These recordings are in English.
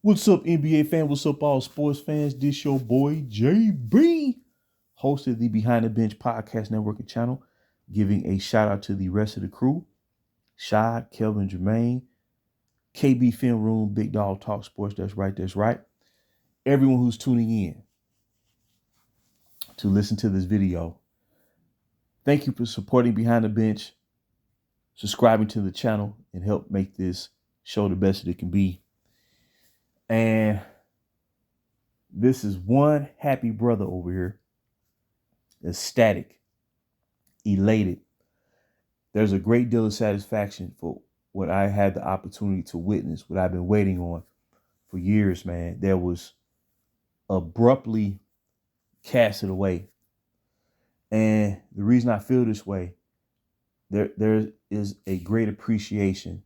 What's up, NBA fan? What's up, all sports fans? This your boy JB, host of the Behind the Bench Podcast Network and channel, giving a shout out to the rest of the crew: Shad, Kelvin, Jermaine, KB Film Room, Big Dog Talk Sports. That's right. That's right. Everyone who's tuning in to listen to this video, thank you for supporting Behind the Bench, subscribing to the channel, and help make this show the best that it can be. And this is one happy brother over here, ecstatic, elated. There's a great deal of satisfaction for what I had the opportunity to witness, what I've been waiting on for years, man. That was abruptly casted away. And the reason I feel this way, there is a great appreciation,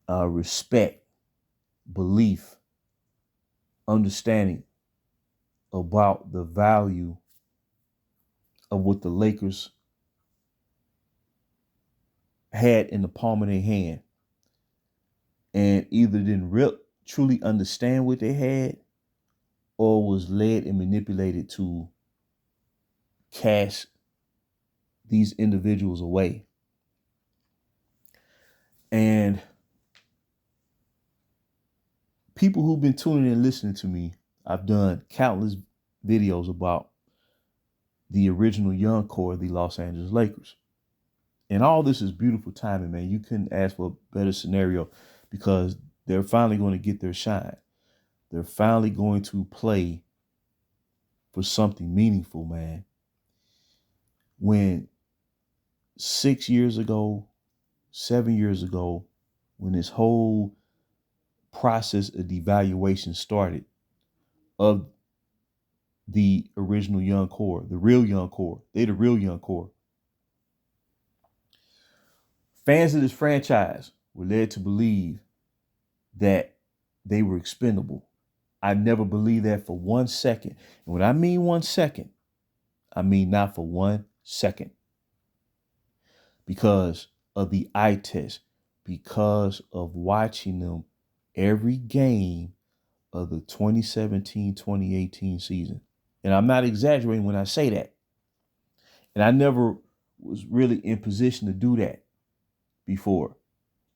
respect, belief, understanding about the value of what the Lakers had in the palm of their hand, and either didn't truly understand what they had, or was led and manipulated to cast these individuals away. And people who've been tuning in and listening to me, I've done countless videos about the original young core of the Los Angeles Lakers. And all this is beautiful timing, man. You couldn't ask for a better scenario, because they're finally going to get their shine. They're finally going to play for something meaningful, man. When 6 years ago, 7 years ago, when this whole process of devaluation started of the original young core, the real young core, the real young core, fans of this franchise were led to believe that they were expendable. I never believed that for 1 second. And when I mean 1 second, I mean not for 1 second. Because of the eye test, because of watching them every game of the 2017-2018 season. And I'm not exaggerating when I say that. And I never was really in position to do that before,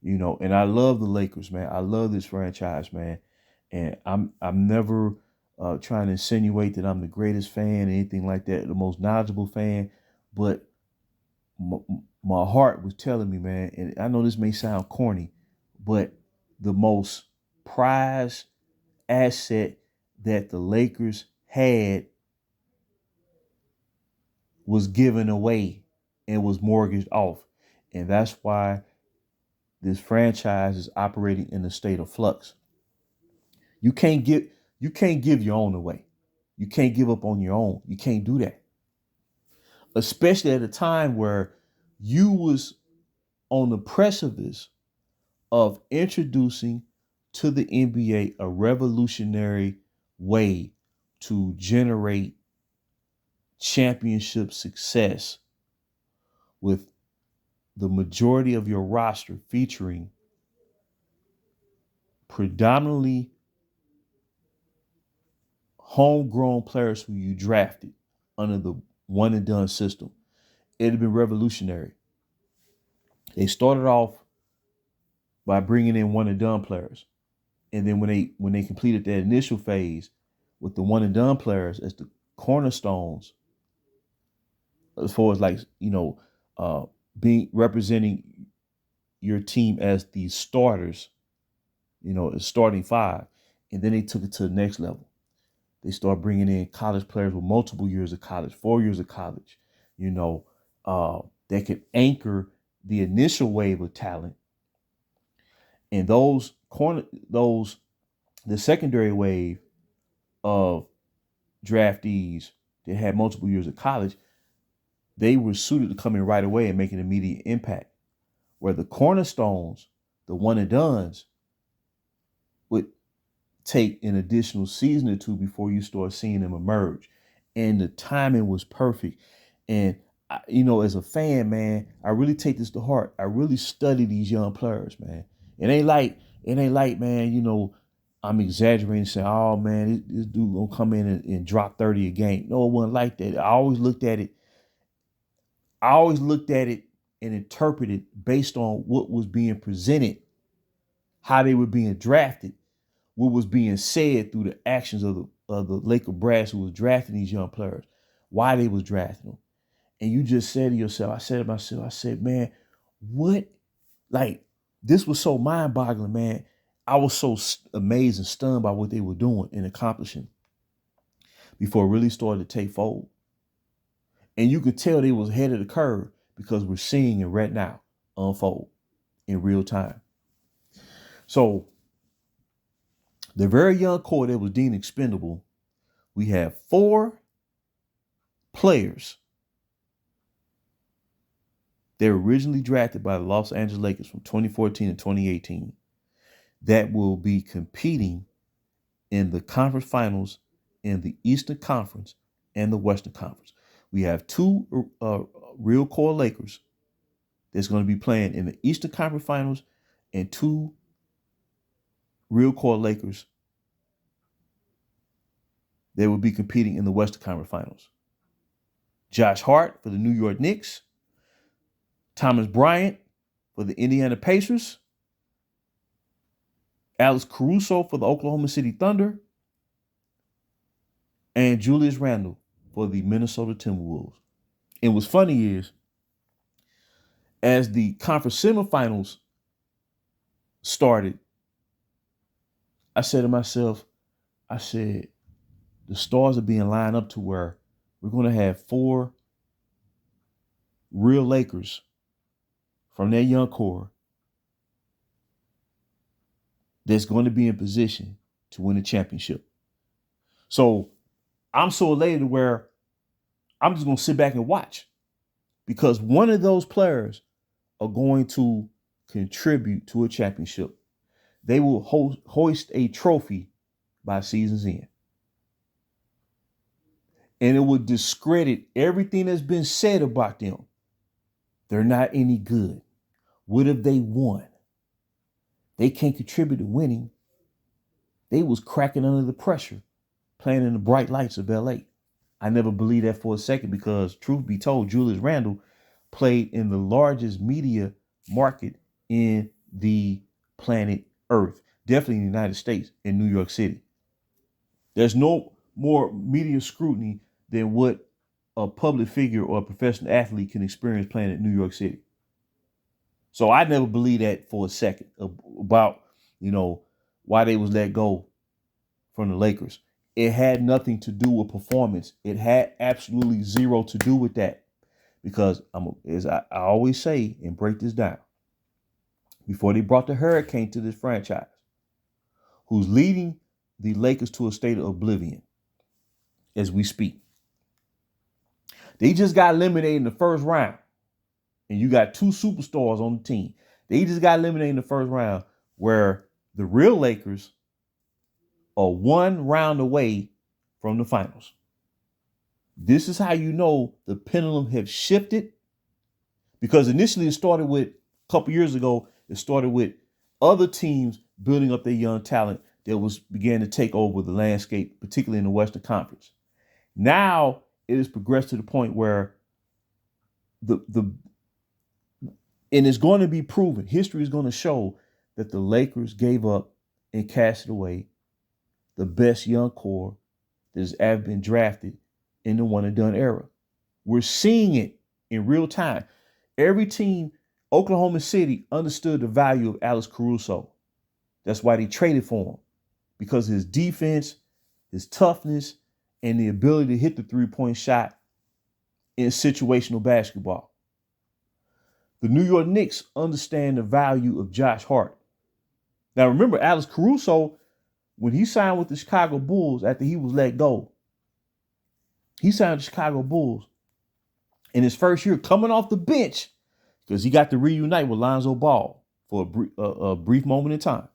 and I love the Lakers, man. I love this franchise, man. And I'm never trying to insinuate that I'm the greatest fan, anything like that, the most knowledgeable fan. But my heart was telling me, man, and I know this may sound corny, but the most prized asset that the Lakers had was given away and was mortgaged off. And that's why this franchise is operating in a state of flux. You can't give your own away. You can't give up on your own. You can't do that. Especially at a time where you was on the precipice of introducing to the NBA a revolutionary way to generate championship success, with the majority of your roster featuring predominantly homegrown players who you drafted under the one and done system. It had been revolutionary. They started off by bringing in one and done players. And then when they completed that initial phase with the one and done players as the cornerstones, as far as being representing your team as the starters, starting five. And then they took it to the next level. They start bringing in college players with multiple years of college, 4 years of college, that could anchor the initial wave of talent. And the secondary wave of draftees that had multiple years of college, they were suited to come in right away and make an immediate impact. Where the cornerstones, the one and dones, would take an additional season or two before you start seeing them emerge. And the timing was perfect. And as a fan, man, I really take this to heart. I really study these young players, man. It ain't like, man, I'm exaggerating, saying, "Oh man, this dude gonna come in and drop 30 a game." No, it wasn't like that. I always looked at it. And interpreted based on what was being presented, how they were being drafted, what was being said through the actions of the Laker brass who was drafting these young players, why they was drafting them. And you just said to yourself, I said to myself, I said, man, what? Like, this was so mind-boggling, man. I was so amazed and stunned by what they were doing and accomplishing before it really started to take fold. And you could tell they was ahead of the curve because we're seeing it right now unfold in real time. So the very young core that was deemed expendable, we have 4 players that were originally drafted by the Los Angeles Lakers from 2014 and 2018 that will be competing in the conference finals in the Eastern Conference and the Western Conference. We have 2 real core Lakers that's going to be playing in the Eastern Conference Finals and 2 real core Lakers that will be competing in the Western Conference Finals. Josh Hart for the New York Knicks, Thomas Bryant for the Indiana Pacers, Alex Caruso for the Oklahoma City Thunder, and Julius Randle for the Minnesota Timberwolves. And what's funny is, as the conference semifinals started, I said to myself, I said, the stars are being lined up to where we're going to have 4 real Lakers from that young core that's going to be in position to win a championship. So I'm so elated where I'm just going to sit back and watch, because one of those players are going to contribute to a championship. They will hoist a trophy by season's end. And it will discredit everything that's been said about them. They're not any good. What if they won? They can't contribute to winning. They was cracking under the pressure, playing in the bright lights of LA. I never believed that for a second, because truth be told, Julius Randle played in the largest media market in the planet Earth, definitely in the United States, in New York City. There's no more media scrutiny than what a public figure or a professional athlete can experience playing in New York City. So I never believed that for a second about, why they was let go from the Lakers. It had nothing to do with performance. It had absolutely zero to do with that. Because as I always say and break this down, before they brought the hurricane to this franchise, who's leading the Lakers to a state of oblivion as we speak. They just got eliminated in the first round. And you got 2 superstars on the team. They just got eliminated in the first round, where the real Lakers are 1 round away from the finals. This is how you know the pendulum have shifted, because initially it started with, a couple years ago, it started with other teams building up their young talent that began to take over the landscape, particularly in the Western Conference. Now it has progressed to the point where and it's going to be proven, history is going to show that the Lakers gave up and casted away the best young core that has ever been drafted in the one and done era. We're seeing it in real time. Every team, Oklahoma City, understood the value of Alex Caruso. That's why they traded for him, because his defense, his toughness, and the ability to hit the 3-point shot in situational basketball. The New York Knicks understand the value of Josh Hart. Now remember, Alex Caruso, when he signed with the Chicago Bulls after he was let go, he signed with the Chicago Bulls in his first year coming off the bench, because he got to reunite with Lonzo Ball for a brief moment in time.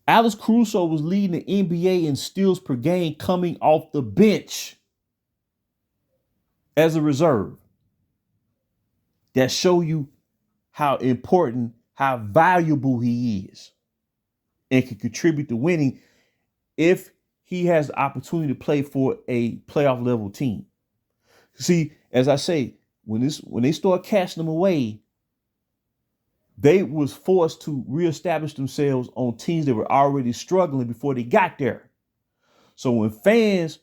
Alex Caruso was leading the NBA in steals per game coming off the bench as a reserve. That show you how important, how valuable he is. and can contribute to winning if he has the opportunity to play for a playoff level team. See, as I say, when they start casting them away, they was forced to reestablish themselves on teams that were already struggling before they got there. So when fans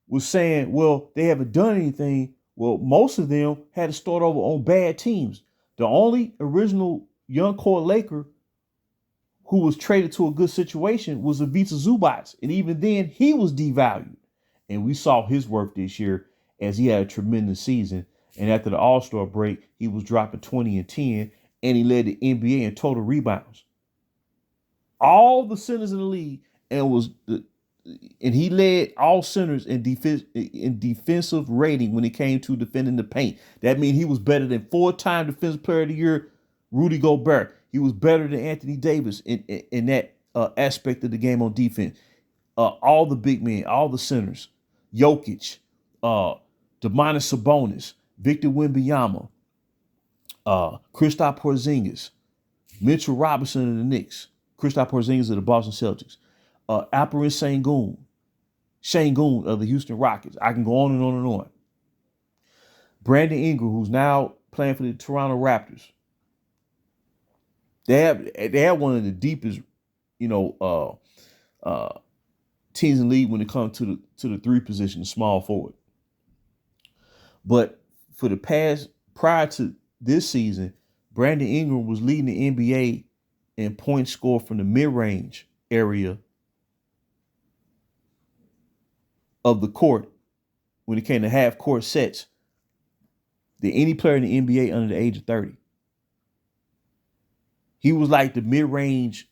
was saying, well, they haven't done anything, well, most of them had to start over on bad teams. The only original young core Laker who was traded to a good situation was Ivica Zubac. And even then, he was devalued. And we saw his work this year as he had a tremendous season. And after the All-Star break, he was dropping 20 and 10, and he led the NBA in total rebounds. All the centers in the league, and he led all centers in defensive rating when it came to defending the paint. That means he was better than 4-time Defensive Player of the Year Rudy Gobert. He was better than Anthony Davis in that aspect of the game on defense. All the big men, all the centers, Jokic, Domantas Sabonis, Victor Wembanyama, Kristaps Porzingis, Mitchell Robinson of the Knicks, Kristaps Porzingis of the Boston Celtics, Alperen Sengun of the Houston Rockets. I can go on and on and on. Brandon Ingram, who's now playing for the Toronto Raptors. They have one of the deepest, teams in the league when it comes to the three position, the small forward. But for the prior to this season, Brandon Ingram was leading the NBA in points scored from the mid-range area of the court when it came to half-court sets than any player in the NBA under the age of 30. He was like the mid-range.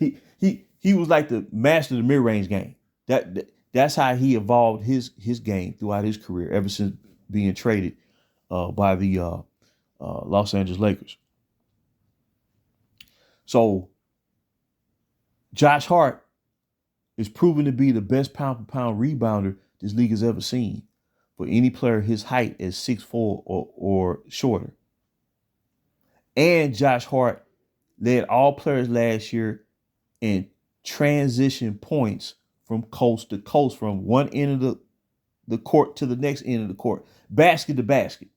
he was like the master of the mid-range game. That's how he evolved his game throughout his career, ever since being traded by the Los Angeles Lakers. So Josh Hart is proven to be the best pound-for-pound rebounder this league has ever seen for any player his height is 6'4" or shorter. And Josh Hart led all players last year in transition points from coast to coast, from one end of the court to the next end of the court, basket to basket.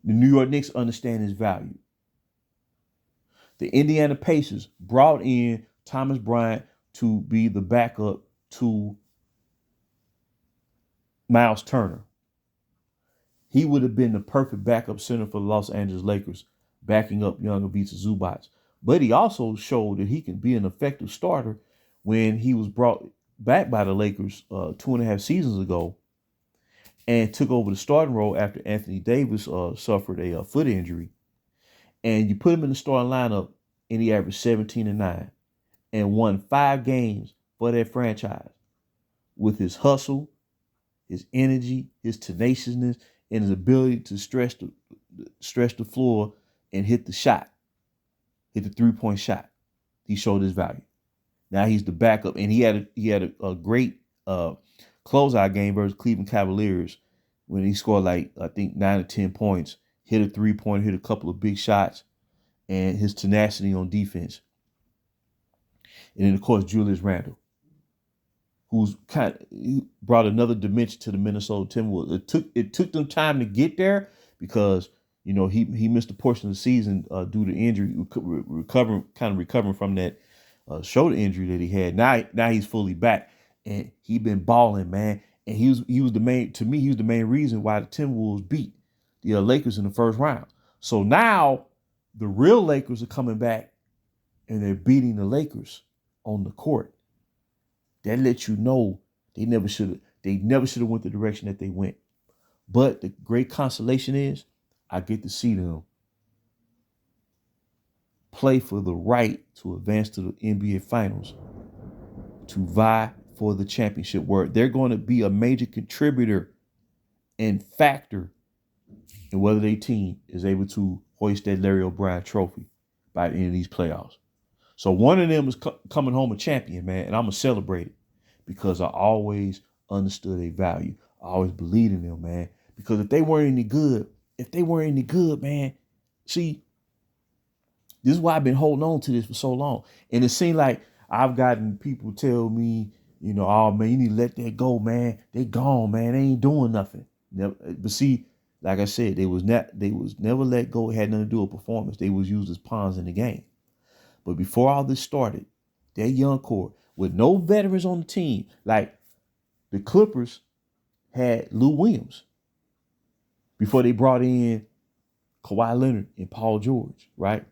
The New York Knicks understand his value. The Indiana Pacers brought in Thomas Bryant to be the backup to Miles Turner. He would have been the perfect backup center for the Los Angeles Lakers, backing up young Ivica Zubac. But he also showed that he can be an effective starter when he was brought back by the Lakers 2.5 seasons ago and took over the starting role after Anthony Davis suffered a foot injury. And you put him in the starting lineup, and he averaged 17-9 and won 5 games for that franchise with his hustle, his energy, his tenaciousness, and his ability to stretch the floor and hit the shot, hit the 3-point shot. He showed his value. Now he's the backup, and he had a great closeout game versus Cleveland Cavaliers when he scored I think 9 or 10 points, hit a 3-pointer, hit a couple of big shots, and his tenacity on defense. And then of course Julius Randle, who's he brought another dimension to the Minnesota Timberwolves. It took them time to get there because he missed a portion of the season due to injury, recovering from that shoulder injury that he had. Now he's fully back, and he been balling, man. And he was the main reason why the Timberwolves beat the Lakers in the first round. So now the real Lakers are coming back, and they're beating the Lakers on the court. That lets you know they never should have went the direction that they went. But the great consolation is I get to see them play for the right to advance to the NBA Finals, to vie for the championship, where they're going to be a major contributor and factor in whether their team is able to hoist that Larry O'Brien trophy by the end of these playoffs. So one of them is coming home a champion, man, and I'm going to celebrate it because I always understood their value. I always believed in them, man, because if they weren't any good, man, see, This is why I've been holding on to this for so long. And it seemed like I've gotten people tell me, oh man, you need to let that go, man. They gone, man. They ain't doing nothing. But see, like I said, they was never let go. It had nothing to do with performance. They was used as pawns in the game. But before all this started, that young core with no veterans on the team, like the Clippers had Lou Williams before they brought in Kawhi Leonard and Paul George, right?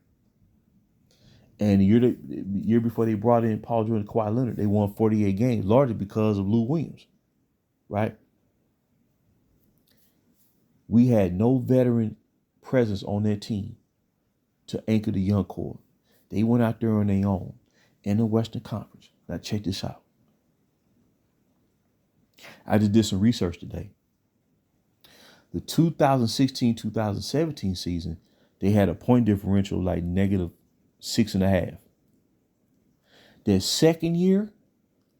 And the year before they brought in Paul George and Kawhi Leonard, they won 48 games, largely because of Lou Williams, right? We had no veteran presence on their team to anchor the young core. They went out there on their own in the Western Conference. Now check this out. I just did some research today. The 2016-2017 season, they had a point differential like -6.5. Their second year,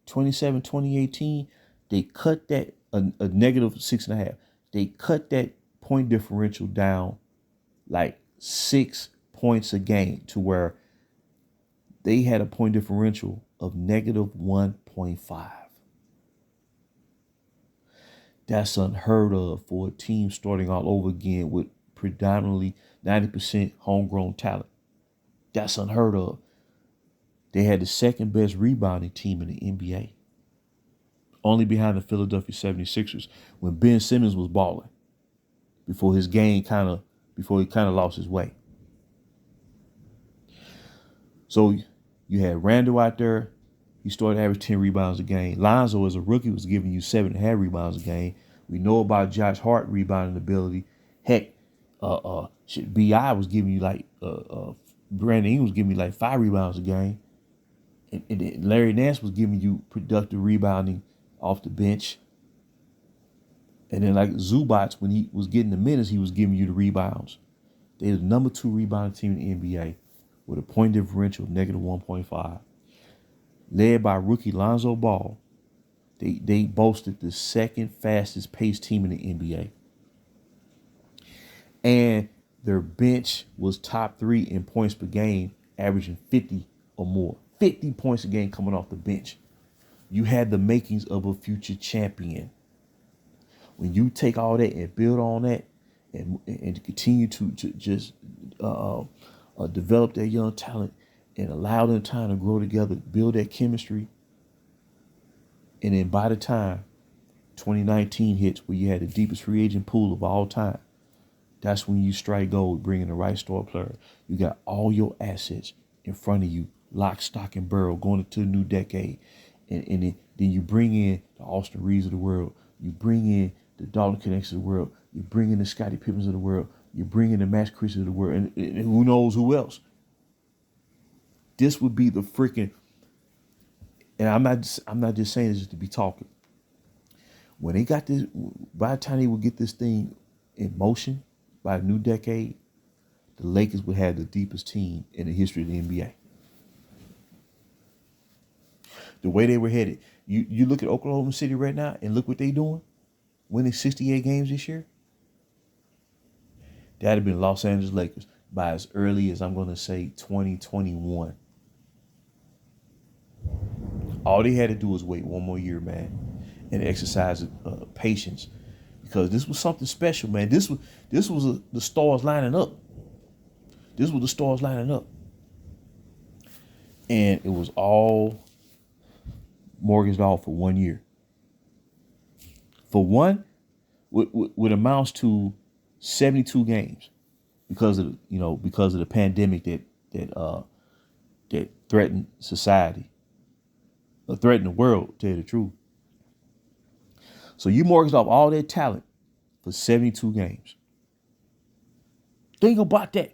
2018, they cut that a -6.5. They cut that point differential down like 6 points a game to where they had a point differential of -1.5. That's unheard of for a team starting all over again with predominantly 90% homegrown talent. That's unheard of. They had the second best rebounding team in the NBA, only behind the Philadelphia 76ers when Ben Simmons was balling before he kind of lost his way. So you had Randall out there. He started averaging 10 rebounds a game. Lonzo, as a rookie, was giving you 7.5 rebounds a game. We know about Josh Hart rebounding ability. Heck, B.I. was giving you Brandon Ingram was giving you like 5 rebounds a game. And Larry Nance was giving you productive rebounding off the bench. And then like Zubac, when he was getting the minutes, he was giving you the rebounds. They were the number 2 rebounding team in the NBA with a point differential of -1.5. Led by rookie Lonzo Ball, they boasted the second fastest paced team in the NBA. And their bench was top 3 in points per game, averaging 50 or more. 50 points a game coming off the bench. You had the makings of a future champion. When you take all that and build on that and continue to just develop that young talent and allow them time to grow together, build that chemistry. And then by the time 2019 hits, where you had the deepest free agent pool of all time, that's when you strike gold, bringing the right star player. You got all your assets in front of you, lock, stock, and barrel, going into the new decade. And then you bring in the Austin Reeves of the world. You bring in the Dalton Connects of the world. You bring in the Scottie Pippens of the world. You bring in the Max Christie of the world. And who knows who else. This would be the freaking, and I'm not just saying this just to be talking. When they got this, by the time they would get this thing in motion by the new decade, the Lakers would have the deepest team in the history of the NBA. The way they were headed. You look at Oklahoma City right now and look what they doing, winning 68 games this year. That'd have been Los Angeles Lakers by as early as, I'm going to say, 2021. All they had to do was wait one more year, man, and exercise patience, because this was something special, man. This was the stars lining up. This was the stars lining up, and it was all mortgaged off for 1 year. For what amounts to 72 games, because of the pandemic that threatened society. Threaten the world, to tell you the truth. So you mortgaged off all that talent for 72 games. Think about that.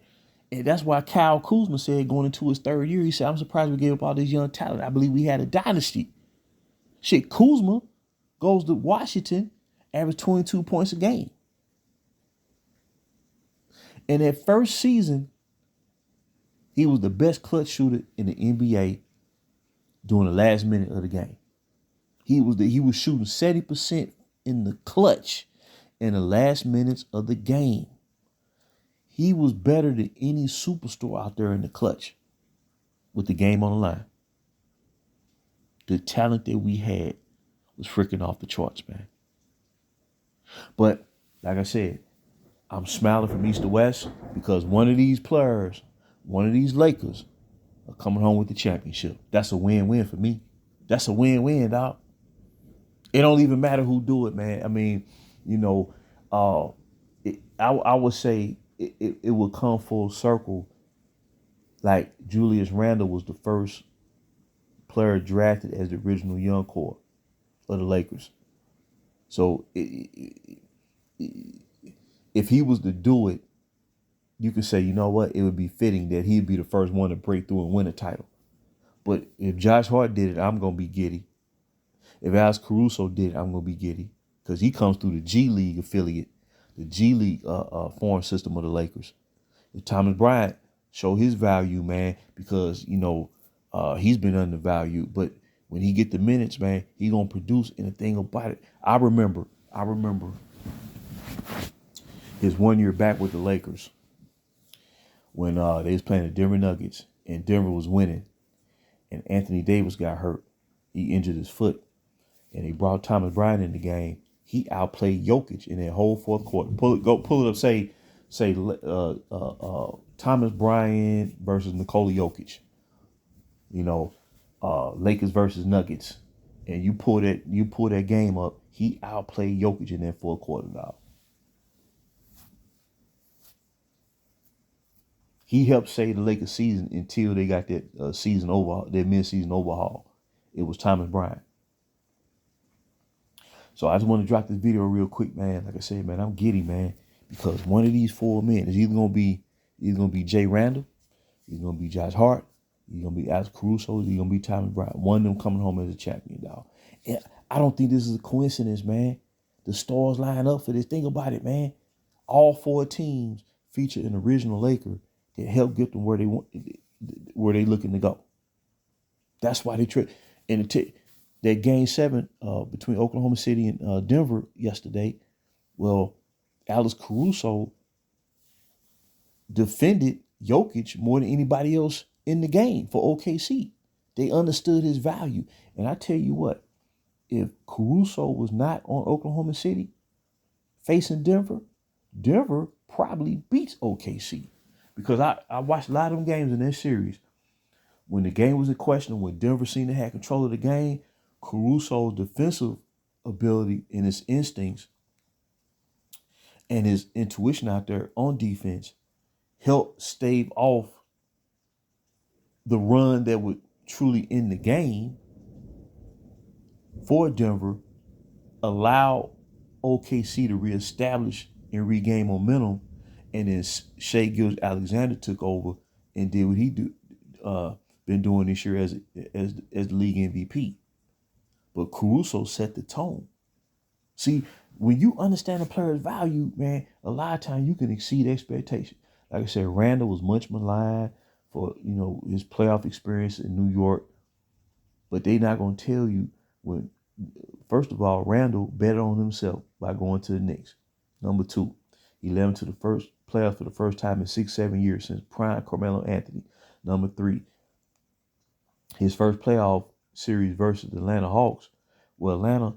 And that's why Kyle Kuzma said going into his 3rd year, he said, I'm surprised we gave up all this young talent. I believe we had a dynasty. Shit, Kuzma goes to Washington, averaged 22 points a game. In that first season, he was the best clutch shooter in the NBA during the last minute of the game. He was shooting 70% in the clutch in the last minutes of the game. He was better than any superstar out there in the clutch with the game on the line. The talent that we had was freaking off the charts, man. But like I said, I'm smiling from east to west because one of these players, one of these Lakers, are coming home with the championship. That's a win-win for me. That's a win-win, dog. It don't even matter who do it, man. I mean, you know, I would say it would come full circle. Like Julius Randle was the first player drafted as the original young core of the Lakers. So if he was to do it, you could say, you know what, it would be fitting that he'd be the first one to break through and win a title. But if Josh Hart did it, I'm gonna be giddy. If Alex Caruso did it, I'm gonna be giddy because he comes through the G League affiliate, the G League foreign system of the Lakers. If Thomas Bryant show his value, man, because he's been undervalued, but when he get the minutes, man, he gonna produce. And the thing about it, I remember his 1 year back with the Lakers when they was playing the Denver Nuggets and Denver was winning, and Anthony Davis got hurt. He injured his foot, and they brought Thomas Bryant in the game. He outplayed Jokic in that whole fourth quarter. Pull it up. Say Thomas Bryant versus Nikola Jokic. Lakers versus Nuggets, and you pull that game up. He outplayed Jokic in that fourth quarter, dog. He helped save the Lakers season until they got that season overhaul, their mid-season overhaul. It was Thomas Bryant. So I just want to drop this video real quick, man. Like I said, man, I'm giddy, man, because one of these four men is either gonna be Jay Randall, he's gonna be Josh Hart, he's gonna be Alex Caruso, he's gonna be Thomas Bryant. One of them coming home as a champion, dog. And I don't think this is a coincidence, man. The stars line up for this. Think about it, man. All four teams feature an original Laker that helped get them where they looking to go. That's why they trade. And that game 7 between Oklahoma City and Denver yesterday, well, Alex Caruso defended Jokic more than anybody else in the game for OKC. They understood his value. And I tell you what, if Caruso was not on Oklahoma City facing Denver, Denver probably beats OKC. Because I watched a lot of them games in this series. When the game was in question, when Denver seemed to have control of the game, Caruso's defensive ability and his instincts and his intuition out there on defense helped stave off the run that would truly end the game for Denver, allow OKC to reestablish and regain momentum, and then Shai Gilgeous-Alexander took over and did what he been doing this year as the league MVP. But Caruso set the tone. See, when you understand a player's value, man, a lot of times you can exceed expectations. Like I said, Randall was much maligned for his playoff experience in New York, but they not gonna tell you when. First of all, Randall bet on himself by going to the Knicks. Number 2, he led him to the first playoff for the first time in 6-7 years since prime Carmelo Anthony. Number 3, his first playoff series versus the Atlanta Hawks. Well, Atlanta,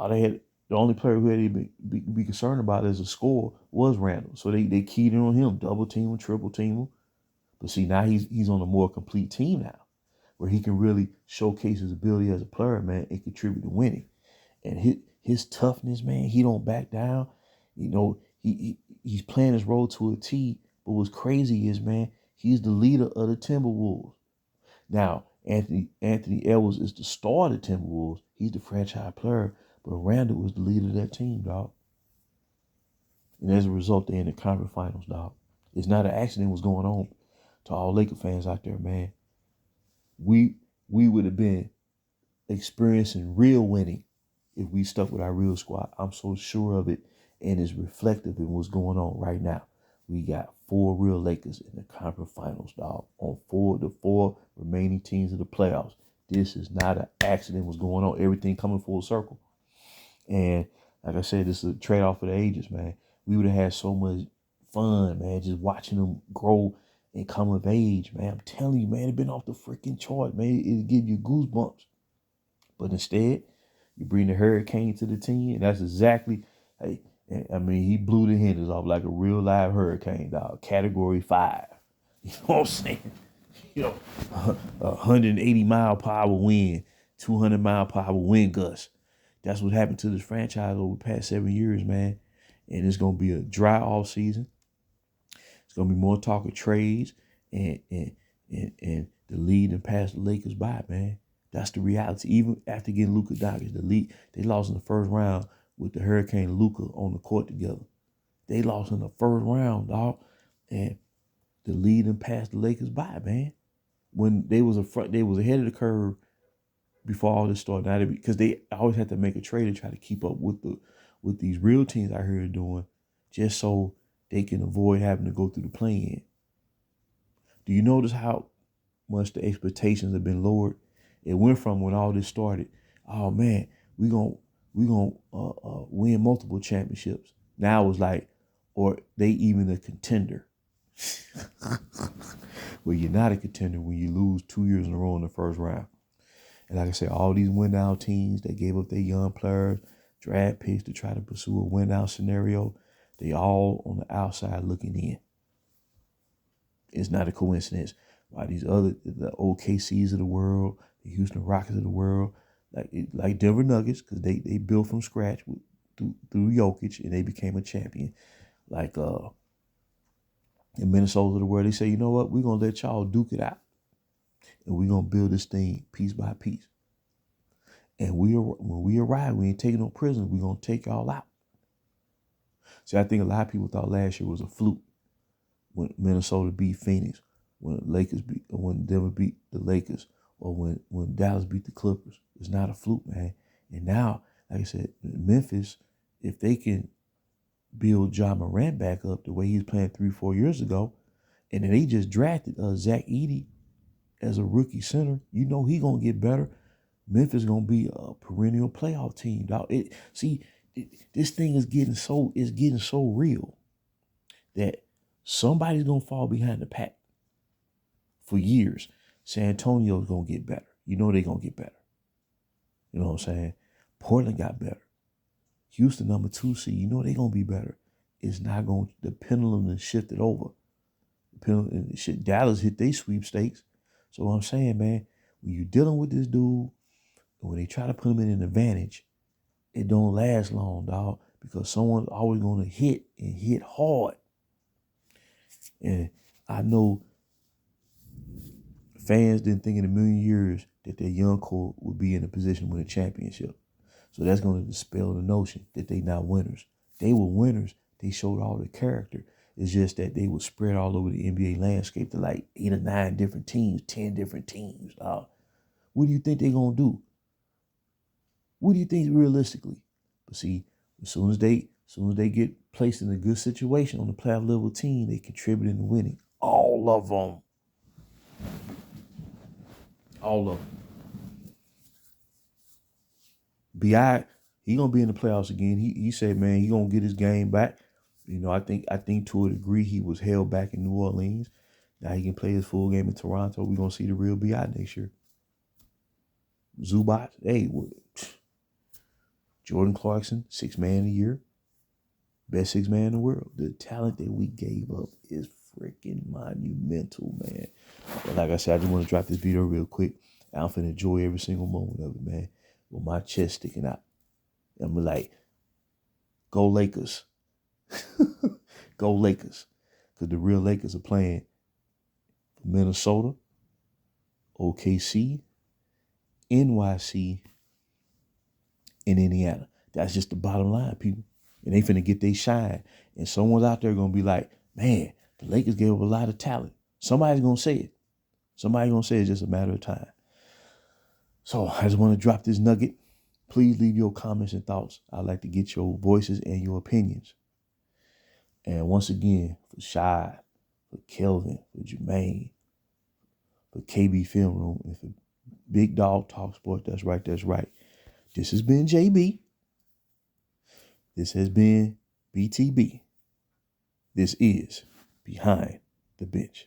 they had the only player who had to be concerned about as a scorer was Randall. So they keyed in on him, double team him, triple team him. But see, now he's on a more complete team now, where he can really showcase his ability as a player, man, and contribute to winning. And his toughness, man, he don't back down. He's playing his role to a T. But what's crazy is, man, he's the leader of the Timberwolves. Now, Anthony Edwards is the star of the Timberwolves. He's the franchise player, but Randall was the leader of that team, dog. And as a result, they're in the conference finals, dog. It's not an accident what's going on to all Laker fans out there, man. We would have been experiencing real winning if we stuck with our real squad. I'm so sure of it, and it's reflective in what's going on right now. We got 4 real Lakers in the conference finals, dog, on the 4 remaining teams of the playoffs. This is not an accident what's going on. Everything coming full circle. And like I said, this is a trade-off for the ages, man. We would have had so much fun, man. Just watching them grow and come of age, man. I'm telling you, man, it been off the freaking chart, man. It'll give you goosebumps. But instead, you bring the Hurricane to the team, and that's exactly, hey, I mean, he blew the hinges off like a real live hurricane, dog. Category 5. You know what I'm saying? You know, 180 mile per hour wind, 200 mile per hour wind gusts. That's what happened to this franchise over the past 7 years, man. And it's gonna be a dry off season. It's gonna be more talk of trades and the lead and pass the Lakers by, man. That's the reality. Even after getting Luka Doncic, the lead, they lost in the first round with the Hurricane Luka on the court together. They lost in the first round, dog. And the lead and passed the Lakers by, man. When they was ahead of the curve before all this started. Now because they always had to make a trade to try to keep up with these real teams I heard doing, just so they can avoid having to go through the play-in. Do you notice how much the expectations have been lowered? It went from when all this started, oh man, we gonna win multiple championships. Now it's like, or they even a contender. Well, you're not a contender when you lose 2 years in a row in the first round. And like I said, all these win-now teams that gave up their young players, draft picks to try to pursue a win-now scenario, they all on the outside looking in. It's not a coincidence why the OKCs of the world, the Houston Rockets of the world, like Denver Nuggets, because they built from scratch through Jokic and they became a champion. Like in Minnesota of the world, they say, you know what, we're going to let y'all duke it out. And we're going to build this thing piece by piece. And when we arrive, we ain't taking no prisoners. We're going to take y'all out. See, I think a lot of people thought last year was a fluke when Minnesota beat Phoenix, when Denver beat the Lakers, or when Dallas beat the Clippers. It's not a fluke, man. And now, like I said, Memphis, if they can build Ja Morant back up the way he was playing 3-4 years ago, and then they just drafted Zach Edey as a rookie center, you know he gonna get better. Memphis gonna be a perennial playoff team, dog. This thing is getting so real that somebody's gonna fall behind the pack for years. San Antonio's gonna get better. You know they're gonna get better. You know what I'm saying? Portland got better. Houston, number 2 seed, you know they're gonna be better. It's not going to, the pendulum has shifted over. Dallas hit their sweepstakes. So what I'm saying, man, when you're dealing with this dude, when they try to put him in an advantage, it don't last long, dog, because someone's always going to hit and hit hard. And I know fans didn't think in a million years that their young core would be in a position to win a championship. So that's going to dispel the notion that they not winners. They were winners. They showed all the character. It's just that they were spread all over the NBA landscape to like 8 or 9 different teams, 10 different teams. What do you think they're going to do? What do you think realistically? But see, as soon as they get placed in a good situation on the playoff level team, they contribute in winning. All of them. All of them. B.I., he gonna be in the playoffs again. He said, man, he gonna get his game back. You know, I think to a degree he was held back in New Orleans. Now he can play his full game in Toronto. We're gonna see the real B.I. next year. Zubac, hey, Jordan Clarkson, 6th man of the year. Best 6th man in the world. The talent that we gave up is freaking monumental, man. But like I said, I just want to drop this video real quick. I'm finna enjoy every single moment of it, man. With my chest sticking out. I'm like, go Lakers. Go Lakers. Because the real Lakers are playing for Minnesota, OKC, NYC, and Indiana. That's just the bottom line, people. And they finna get they shine. And someone's out there gonna be like, man, the Lakers gave up a lot of talent. Somebody's gonna say it. Somebody's gonna say it's just a matter of time. So I just want to drop this nugget. Please leave your comments and thoughts. I'd like to get your voices and your opinions. And once again, for Shy, for Kelvin, for Jermaine, for KB Film Room, and for Big Dog Talk Sports, that's right. This has been JB. This has been BTB. This is Behind the Bench.